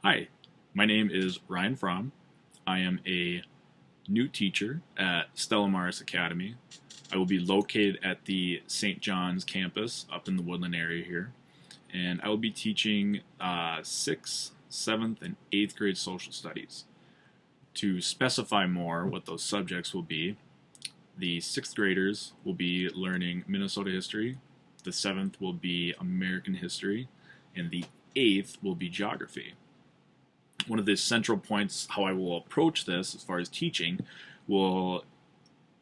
Hi, my name is Ryan Frahm. I am a new teacher at Stella Maris Academy. I will be located at the St. John's campus up in the Woodland area here, and I will be teaching 6th, 7th, and 8th grade social studies. To specify more what those subjects will be, the 6th graders will be learning Minnesota history, the 7th will be American history, and the 8th will be geography. One of the central points how I will approach this as far as teaching will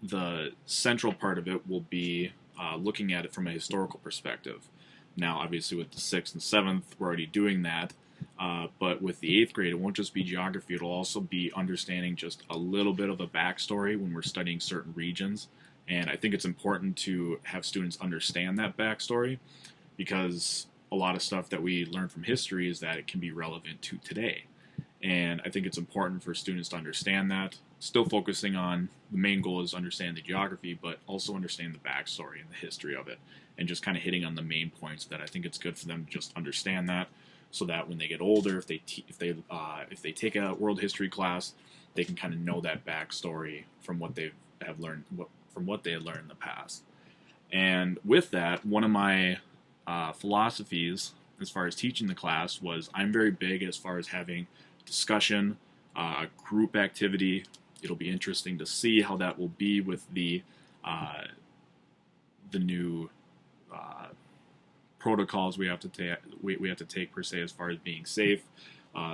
the central part of it will be looking at it from a historical perspective. Now, obviously, with the 6th and 7th, we're already doing that. But with the 8th grade, it won't just be geography, it'll also be understanding just a little bit of a backstory when we're studying certain regions. And I think it's important to have students understand that backstory because a lot of stuff that we learn from history is that it can be relevant to today. And I think it's important for students to understand that. Still focusing on the main goal is understand the geography, but also understand the backstory and the history of it, and just kind of hitting on the main points that I think it's good for them to just understand that, so that when they get older, if they take a world history class, they can kind of know that backstory from what they have learned from what they had learned in the past. And with that, one of my philosophies as far as teaching the class was I'm very big as far as having discussion, group activity. It'll be interesting to see how that will be with the new protocols we have to take. We have to take per se as far as being safe,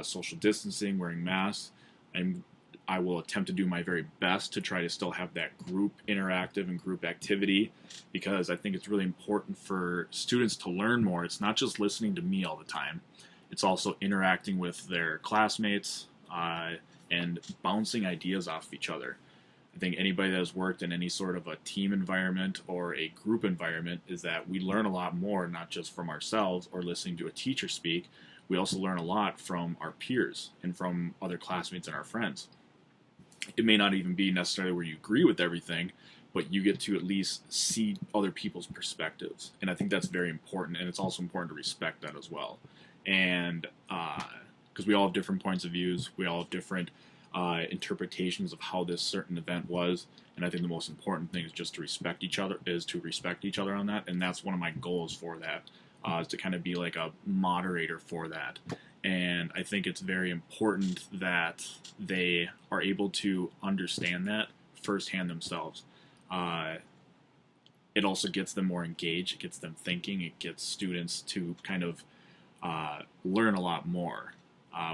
social distancing, wearing masks. And I will attempt to do my very best to try to still have that group interactive and group activity because I think it's really important for students to learn more. It's not just listening to me all the time. It's also interacting with their classmates and bouncing ideas off of each other. I think anybody that has worked in any sort of a team environment or a group environment is that we learn a lot more, not just from ourselves or listening to a teacher speak. We also learn a lot from our peers and from other classmates and our friends. It may not even be necessarily where you agree with everything, but you get to at least see other people's perspectives. And I think that's very important, and it's also important to respect that as well. And because we all have different points of views, we all have different interpretations of how this certain event was, and I think the most important thing is just to respect each other. On that, and that's one of my goals for that. Is to kind of be like a moderator for that. And I think it's very important that they are able to understand that firsthand themselves. It also gets them more engaged. It gets them thinking. It gets students to kind of learn a lot more.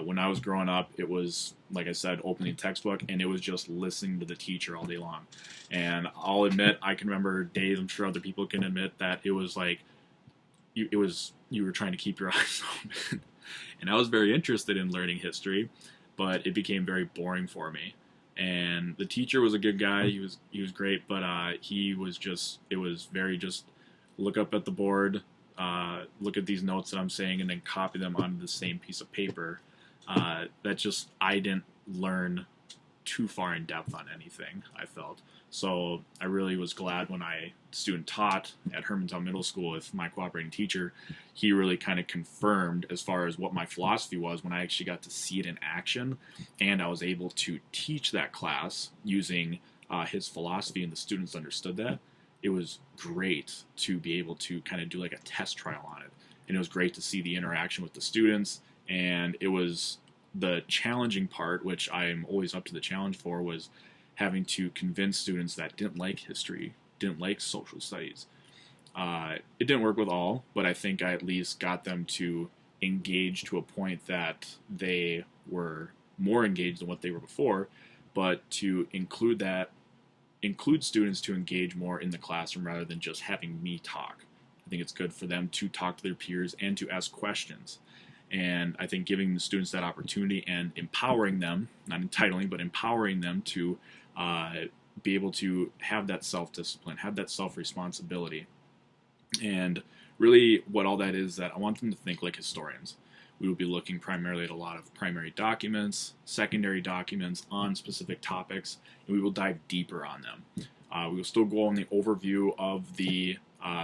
When I was growing up, it was, like I said, opening textbook, and it was just listening to the teacher all day long. And I'll admit, I can remember days, I'm sure other people can admit, that it was like, you were trying to keep your eyes open. And I was very interested in learning history, but it became very boring for me. And the teacher was a good guy. He was great, but it was very just look up at the board, look at these notes that I'm saying, and then copy them onto the same piece of paper. I didn't learn too far in depth on anything, I felt. So I really was glad when I student taught at Hermantown Middle School with my cooperating teacher. He really kind of confirmed as far as what my philosophy was when I actually got to see it in action, and I was able to teach that class using his philosophy, and the students understood that. It was great to be able to kind of do like a test trial on it, and it was great to see the interaction with the students. And it was the challenging part, which I am always up to the challenge for, was having to convince students that didn't like history, didn't like social studies. It didn't work with all, but I think I at least got them to engage to a point that they were more engaged than what they were before, but to include students to engage more in the classroom rather than just having me talk. I think it's good for them to talk to their peers and to ask questions. And I think giving the students that opportunity and empowering them, not entitling, but empowering them to be able to have that self-discipline, have that self-responsibility. And really what all that is, that I want them to think like historians. We will be looking primarily at a lot of primary documents, secondary documents on specific topics, and we will dive deeper on them. We will still go on the overview of the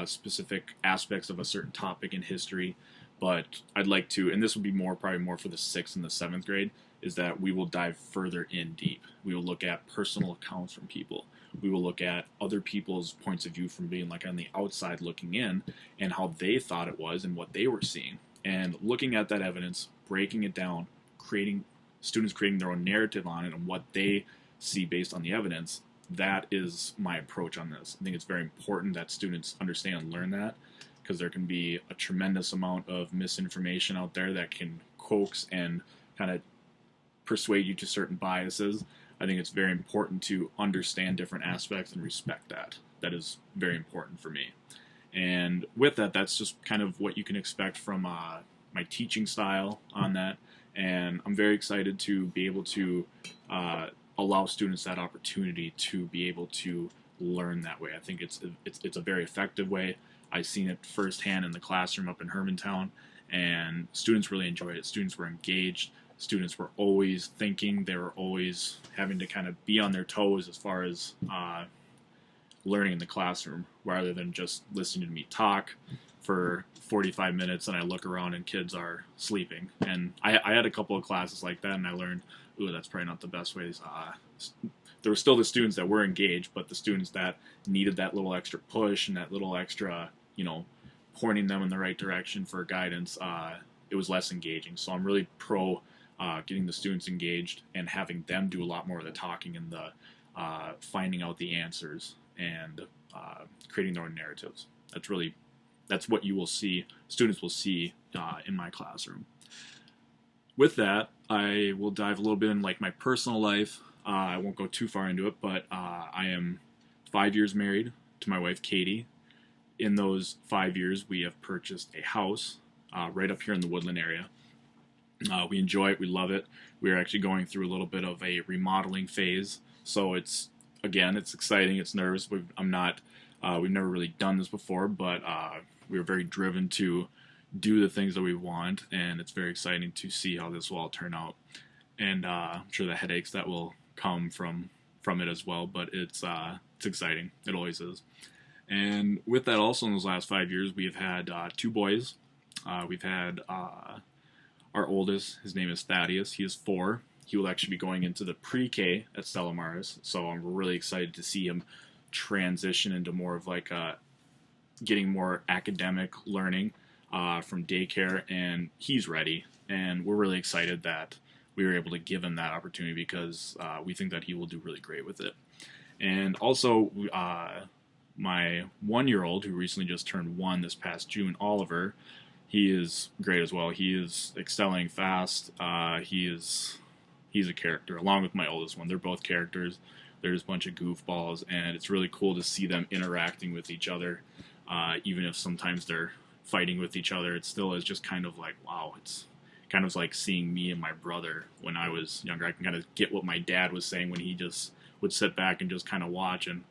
specific aspects of a certain topic in history, But I'd like to, and this would be probably more for the 6th and the 7th grade, is that we will dive further in deep. We will look at personal accounts from people. We will look at other people's points of view from being like on the outside looking in, and how they thought it was and what they were seeing. And looking at that evidence, breaking it down, students creating their own narrative on it and what they see based on the evidence. That is my approach on this. I think it's very important that students understand and learn that, because there can be a tremendous amount of misinformation out there that can coax and kind of persuade you to certain biases. I think it's very important to understand different aspects and respect that. That is very important for me. And with that, that's just kind of what you can expect from my teaching style on that. And I'm very excited to be able to allow students that opportunity to be able to learn that way. I think it's a very effective way. I've seen it firsthand in the classroom up in Hermantown, and students really enjoyed it. Students were engaged. Students were always thinking. They were always having to kind of be on their toes as far as learning in the classroom, rather than just listening to me talk for 45 minutes and I look around and kids are sleeping. And I had a couple of classes like that, and I learned, ooh, that's probably not the best ways. There were still the students that were engaged, but the students that needed that little extra push and that little extra, pointing them in the right direction for guidance, it was less engaging. So I'm really pro getting the students engaged and having them do a lot more of the talking and the finding out the answers and creating their own narratives. That's what you will see, students will see in my classroom. With that, I will dive a little bit in like my personal life. I won't go too far into it, but I am 5 years married to my wife, Katie. In those 5 years, we have purchased a house right up here in the Woodland area. We enjoy it. We love it. We're actually going through a little bit of a remodeling phase. So it's exciting. It's nervous. We've never really done this before, but we were very driven to do the things that we want, and it's very exciting to see how this will all turn out. And I'm sure the headaches that will come from it as well, but it's exciting. It always is. And with that, also in those last 5 years, we've had 2 boys. We've had our oldest. His name is Thaddeus. He is 4. He will actually be going into the pre-K at Stella Maris, so I'm really excited to see him transition into more of like getting more academic learning from daycare, and he's ready. And we're really excited that we were able to give him that opportunity, because we think that he will do really great with it. And also, my 1-year-old, who recently just turned 1 this past June, Oliver, he is great as well. He is excelling fast. He's a character, along with my oldest one. They're both characters. They're just a bunch of goofballs, and it's really cool to see them interacting with each other. Even if sometimes they're fighting with each other, it still is just kind of like, wow, it's kind of like seeing me and my brother when I was younger. I can kind of get what my dad was saying when he just would sit back and just kind of watch and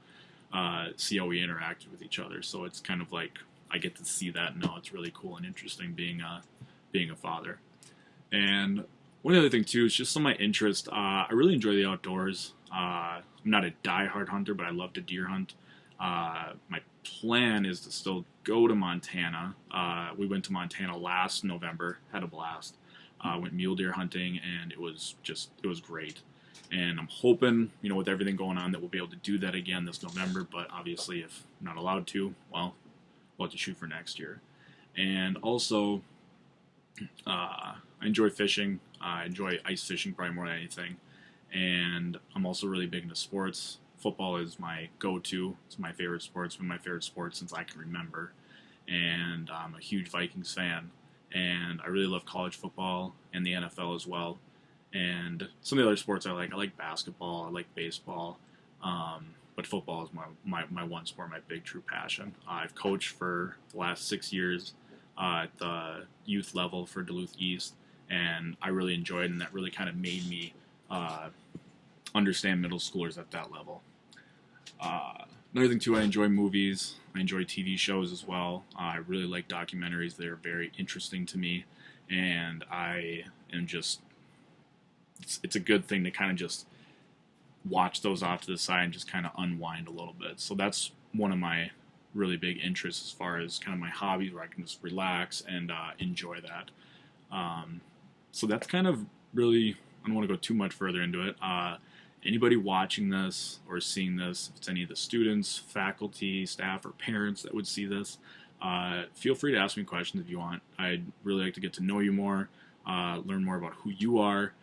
see how we interacted with each other. So it's kind of like I get to see that now. It's really cool and interesting being a father. And one other thing too is just some of my interest. I really enjoy the outdoors. I'm not a die-hard hunter, but I love to deer hunt. My plan is to still go to Montana. We went to Montana last November, had a blast. Went mule deer hunting, and it was great. And I'm hoping, with everything going on, that we'll be able to do that again this November. But obviously, if I'm not allowed to, well, we'll have to shoot for next year. And also, I enjoy fishing. I enjoy ice fishing probably more than anything. And I'm also really big into sports. Football is my go-to. It's my favorite sport. It's been my favorite sport since I can remember. And I'm a huge Vikings fan. And I really love college football and the NFL as well. And some of the other sports I like basketball, I like baseball. But football is my one sport, my big true passion. I've coached for the last 6 years at the youth level for Duluth East. And I really enjoyed it, and that really kind of made me understand middle schoolers at that level. Another thing too, I enjoy movies. I enjoy TV shows as well. I really like documentaries. They're very interesting to me, and I am just, it's a good thing to kind of just watch those off to the side and just kind of unwind a little bit. So that's one of my really big interest as far as kind of my hobbies where I can just relax and enjoy that. So that's kind of really, I don't want to go too much further into it. Anybody watching this or seeing this, if it's any of the students, faculty, staff, or parents that would see this, feel free to ask me questions if you want. I'd really like to get to know you more, learn more about who you are.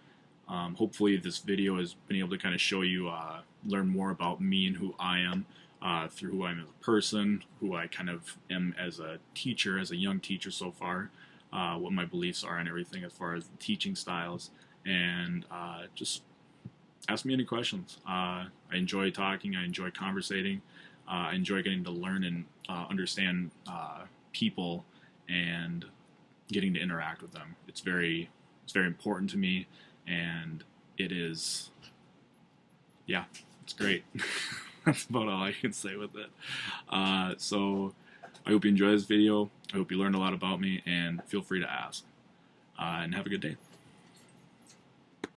Hopefully this video has been able to kind of show you, learn more about me and who I am, through who I am as a person, who I kind of am as a teacher, as a young teacher so far, what my beliefs are and everything as far as the teaching styles, and just ask me any questions. I enjoy talking, I enjoy conversating, I enjoy getting to learn and understand people and getting to interact with them. It's very important to me, and it is, yeah, it's great. That's about all I can say with it. So I hope you enjoy this video. I hope you learned a lot about me, and feel free to ask. And have a good day.